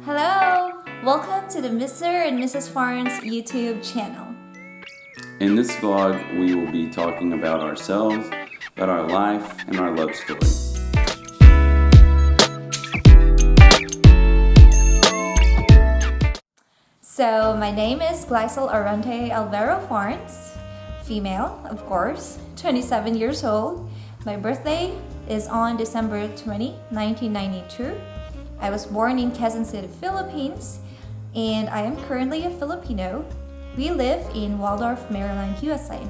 Hello! Welcome to the Mr. and Mrs. Farnes YouTube channel. In this vlog, we will be talking about ourselves, about our life, and our love story. So, my name is Glycel Arante Alvaro Farnes, female, of course, 27 years old. My birthday is on December 20, 1992. I was born in Quezon City, Philippines, and I am currently a Filipino. We live in Waldorf, Maryland, USA.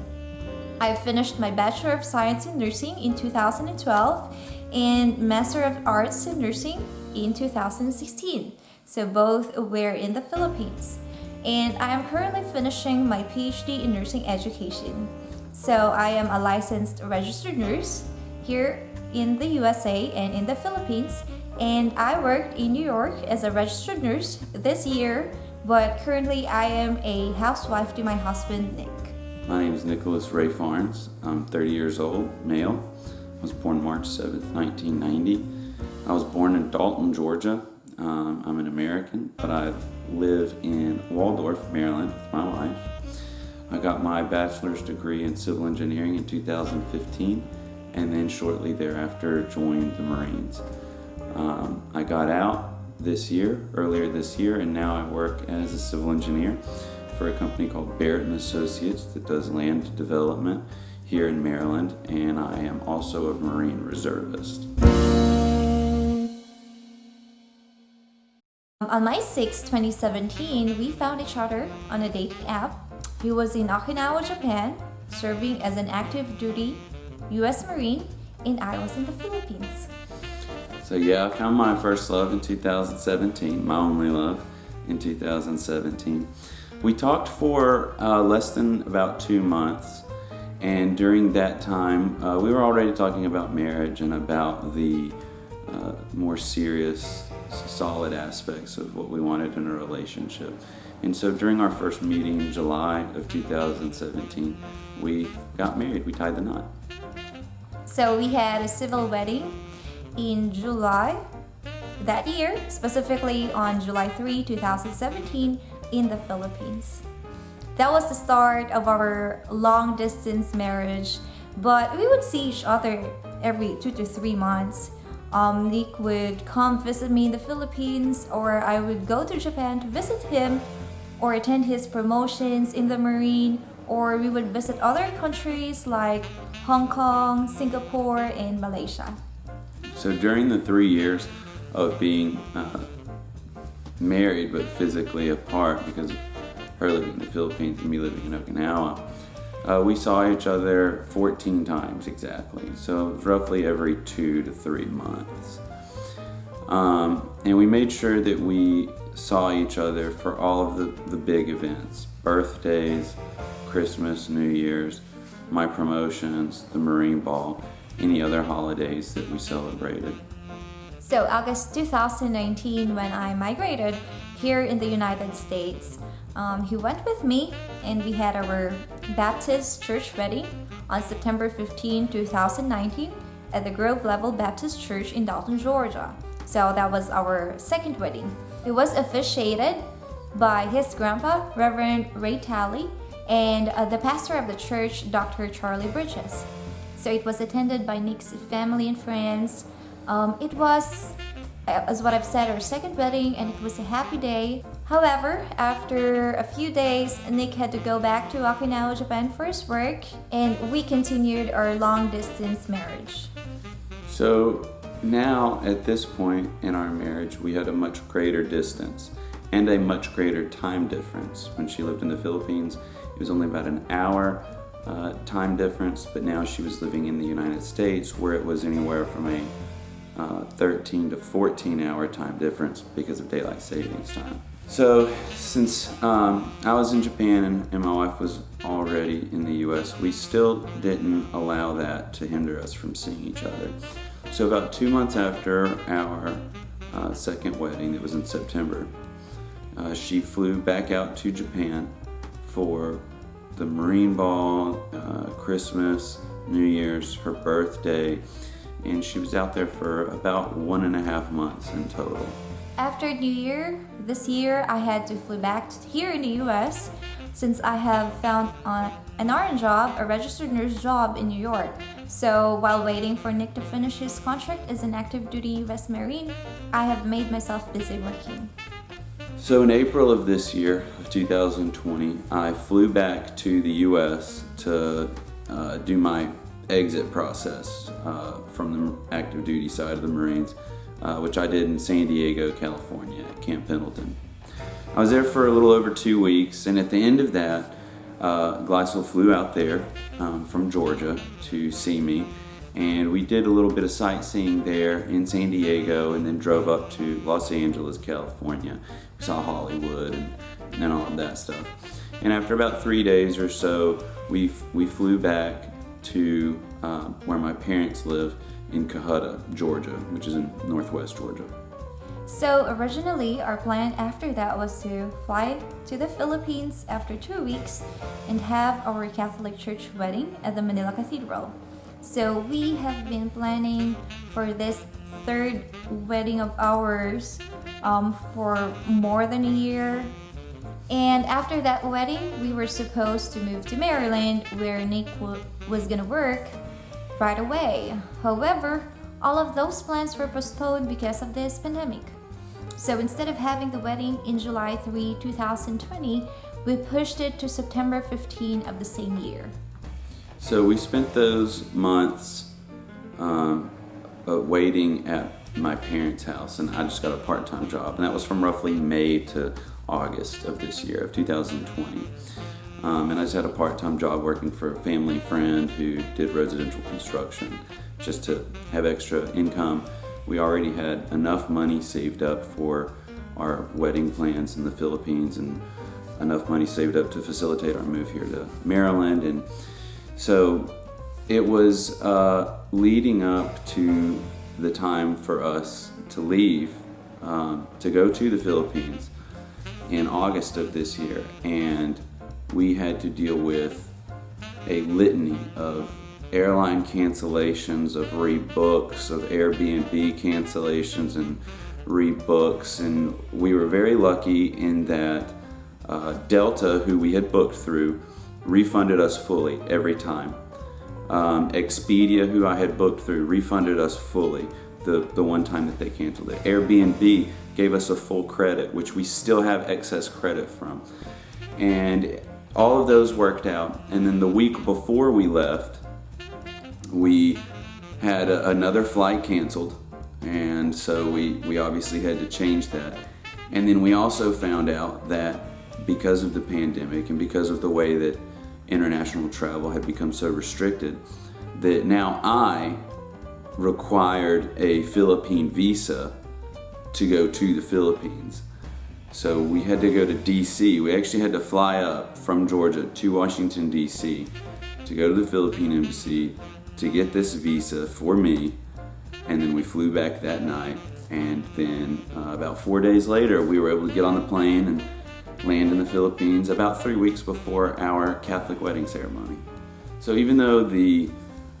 I finished my Bachelor of Science in Nursing in 2012 and Master of Arts in Nursing in 2016. So both were in the Philippines. And I am currently finishing my PhD in nursing education. So I am a licensed registered nurse here in the USA and in the Philippines. And I worked in New York as a registered nurse this year, but currently I am a housewife to my husband, Nick. My name is Nicholas Ray Farnes. I'm 30 years old, male. I was born March 7th, 1990. I was born in Dalton, Georgia. I'm an American, but I live in Waldorf, Maryland with my wife. I got my bachelor's degree in civil engineering in 2015, and then shortly thereafter joined the Marines. I got out earlier this year, and now I work as a civil engineer for a company called Barrett & Associates that does land development here in Maryland, and I am also a Marine reservist. On May 6, 2017, we found each other on a dating app. He was in Okinawa, Japan, serving as an active duty U.S. Marine, and I was in the Philippines. So yeah, I found my first love in 2017, my only love in 2017. We talked for less than about 2 months, and during that time, we were already talking about marriage and about the more serious, solid aspects of what we wanted in a relationship. And so during our first meeting in July of 2017, we got married, we tied the knot. So we had a civil wedding in July that year, specifically on July 3, 2017 in the Philippines. That was the start of our long distance marriage, but we would see each other every 2 to 3 months. Nick would come visit me in the Philippines, or I would go to Japan to visit him or attend his promotions in the Marine, or we would visit other countries like Hong Kong, Singapore, and Malaysia. So during the 3 years of being married but physically apart because of her living in the Philippines and me living in Okinawa, we saw each other 14 times exactly, so roughly every 2 to 3 months. And we made sure that we saw each other for all of the big events: birthdays, Christmas, New Year's, my promotions, the Marine Ball, any other holidays that we celebrated. So August 2019, when I migrated here in the United States, he went with me and we had our Baptist church wedding on September 15, 2019 at the Grove Level Baptist Church in Dalton, Georgia. So that was our second wedding. It was officiated by his grandpa, Reverend Ray Talley, and the pastor of the church, Dr. Charlie Bridges. So it was attended by Nick's family and friends. It was, as what I've said, our second wedding, and it was a happy day. However, after a few days, Nick had to go back to Okinawa, Japan for his work, and we continued our long-distance marriage. So now, at this point in our marriage, we had a much greater distance and a much greater time difference. When she lived in the Philippines, it was only about an hour time difference, but now she was living in the United States, where it was anywhere from a 13 to 14 hour time difference because of daylight savings time. So since I was in Japan and my wife was already in the US, we still didn't allow that to hinder us from seeing each other. So about 2 months after our second wedding, it was in September, she flew back out to Japan for the Marine Ball, Christmas, New Year's, her birthday, and she was out there for about 1.5 months in total. After New Year, this year I had to fly back here in the US since I have found an RN job, a registered nurse job in New York. So while waiting for Nick to finish his contract as an active duty US Marine, I have made myself busy working. So in April of this year, of 2020, I flew back to the US to do my exit process from the active duty side of the Marines, which I did in San Diego, California, at Camp Pendleton. I was there for a little over 2 weeks, and at the end of that, Gleisel flew out there from Georgia to see me, and we did a little bit of sightseeing there in San Diego, and then drove up to Los Angeles, California. We saw Hollywood and all of that stuff. And after about 3 days or so, we flew back to where my parents live in Cohutta, Georgia, which is in northwest Georgia. So originally, our plan after that was to fly to the Philippines after 2 weeks and have our Catholic Church wedding at the Manila Cathedral. So we have been planning for this third wedding of ours for more than a year. And after that wedding, we were supposed to move to Maryland, where Nick was gonna work right away. However, all of those plans were postponed because of this pandemic. So instead of having the wedding in July 3, 2020, we pushed it to September 15 of the same year. So we spent those months waiting at my parents' house, and I just got a part-time job, and that was from roughly May to August of this year, of 2020. And I just had a part-time job working for a family friend who did residential construction, just to have extra income. We already had enough money saved up for our wedding plans in the Philippines and enough money saved up to facilitate our move here to Maryland. And so it was leading up to the time for us to leave, to go to the Philippines in August of this year. And we had to deal with a litany of airline cancellations, of rebooks, of Airbnb cancellations and rebooks. And we were very lucky in that Delta, who we had booked through, refunded us fully every time. Expedia, who I had booked through, refunded us fully the one time that they canceled it. Airbnb gave us a full credit, which we still have excess credit from. And all of those worked out. And then the week before we left, we had another flight canceled. And so we obviously had to change that. And then we also found out that because of the pandemic and because of the way that international travel had become so restricted, that now I required a Philippine visa to go to the Philippines. So we had to go to DC. We actually had to fly up from Georgia to Washington, DC to go to the Philippine embassy to get this visa for me. And then we flew back that night. And then about 4 days later, we were able to get on the plane and land in the Philippines about 3 weeks before our Catholic wedding ceremony. So even though the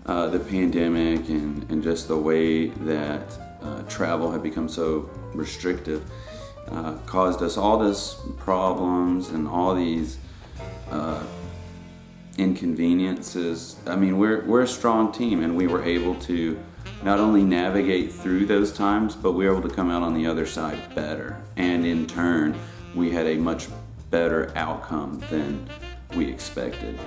pandemic and just the way that travel had become so restrictive caused us all these problems and all these inconveniences, I mean, we're a strong team, and we were able to not only navigate through those times, but we were able to come out on the other side better. And in turn, we had a much better outcome than we expected.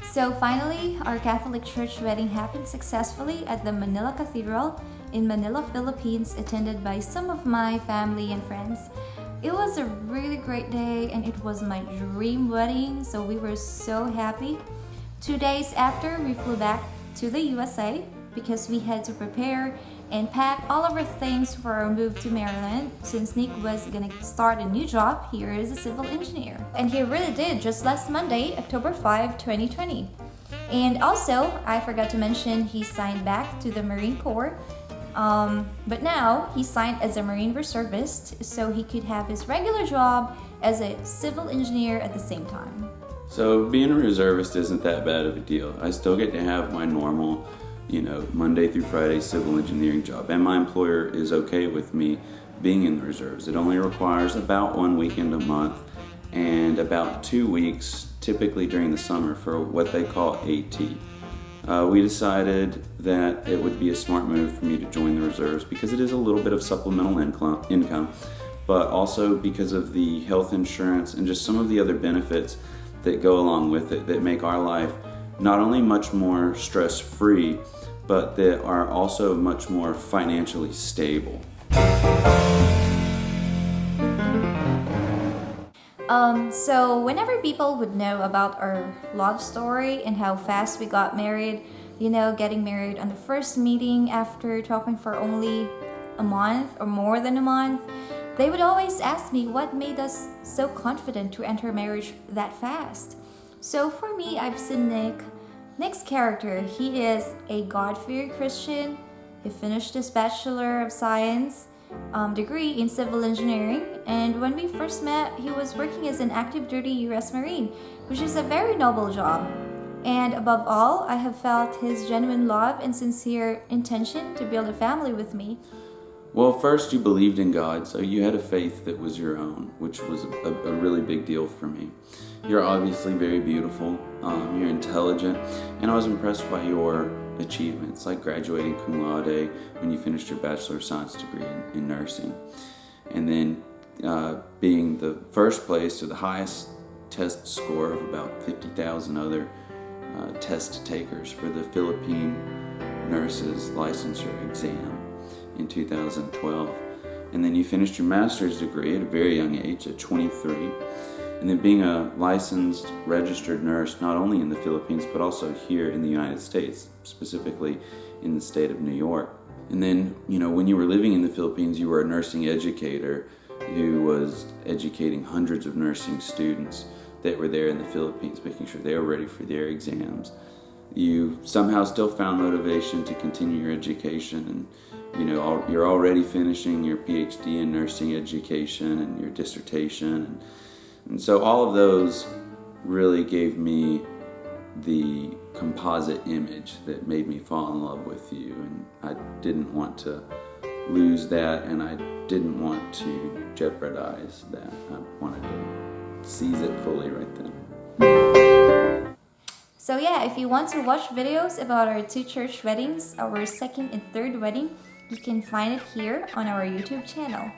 So finally, our Catholic Church wedding happened successfully at the Manila Cathedral in Manila, Philippines, attended by some of my family and friends. It was a really great day, and it was my dream wedding, so we were so happy. 2 days after, we flew back to the USA because we had to prepare and pack all of our things for our move to Maryland, since Nick was gonna start a new job here as a civil engineer. And he really did, just last Monday, October 5, 2020. And also, I forgot to mention, he signed back to the Marine Corps, but now he signed as a Marine Reservist, so he could have his regular job as a civil engineer at the same time. So being a reservist isn't that bad of a deal. I still get to have my normal, Monday through Friday civil engineering job, and my employer is okay with me being in the reserves. It only requires about 1 weekend a month and about 2 weeks, typically during the summer, for what they call AT. We decided that it would be a smart move for me to join the reserves because it is a little bit of supplemental income, but also because of the health insurance and just some of the other benefits that go along with it that make our life not only much more stress-free, but that are also much more financially stable. So whenever people would know about our love story and how fast we got married, getting married on the first meeting after talking for only a month or more than a month, they would always ask me what made us so confident to enter marriage that fast. So for me, I've seen Nick's character. He is a God-fearing Christian. He finished his Bachelor of Science degree in civil engineering, and when we first met, he was working as an active duty U.S. Marine, which is a very noble job. And above all, I have felt his genuine love and sincere intention to build a family with me. Well, first you believed in God, so you had a faith that was your own, which was a really big deal for me. You're obviously very beautiful, you're intelligent, and I was impressed by your achievements, like graduating cum laude when you finished your Bachelor of Science degree in nursing, and then being the first place or the highest test score of about 50,000 other test takers for the Philippine nurses licensure exam in 2012. And then you finished your master's degree at a very young age, at 23. And then being a licensed, registered nurse, not only in the Philippines, but also here in the United States, specifically in the state of New York. And then, when you were living in the Philippines, you were a nursing educator who was educating hundreds of nursing students that were there in the Philippines, making sure they were ready for their exams. You somehow still found motivation to continue your education, and you're already finishing your PhD in nursing education and your dissertation. And so all of those really gave me the composite image that made me fall in love with you. And I didn't want to lose that, and I didn't want to jeopardize that. I wanted to seize it fully right then. So yeah, if you want to watch videos about our two church weddings, our second and third wedding, you can find it here on our YouTube channel.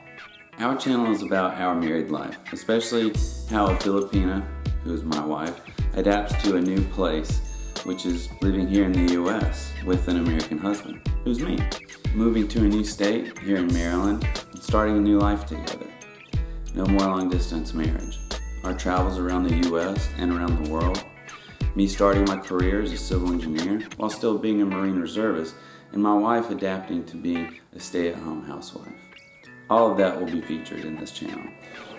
Our channel is about our married life, especially how a Filipina, who is my wife, adapts to a new place, which is living here in the U.S. with an American husband, who's me. Moving to a new state here in Maryland, and starting a new life together. No more long-distance marriage. Our travels around the U.S. and around the world. Me starting my career as a civil engineer while still being a Marine reservist, and my wife adapting to being a stay-at-home housewife. All of that will be featured in this channel.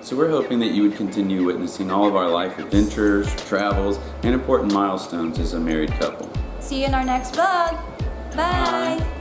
So we're hoping that you would continue witnessing all of our life adventures, travels, and important milestones as a married couple. See you in our next vlog. Bye.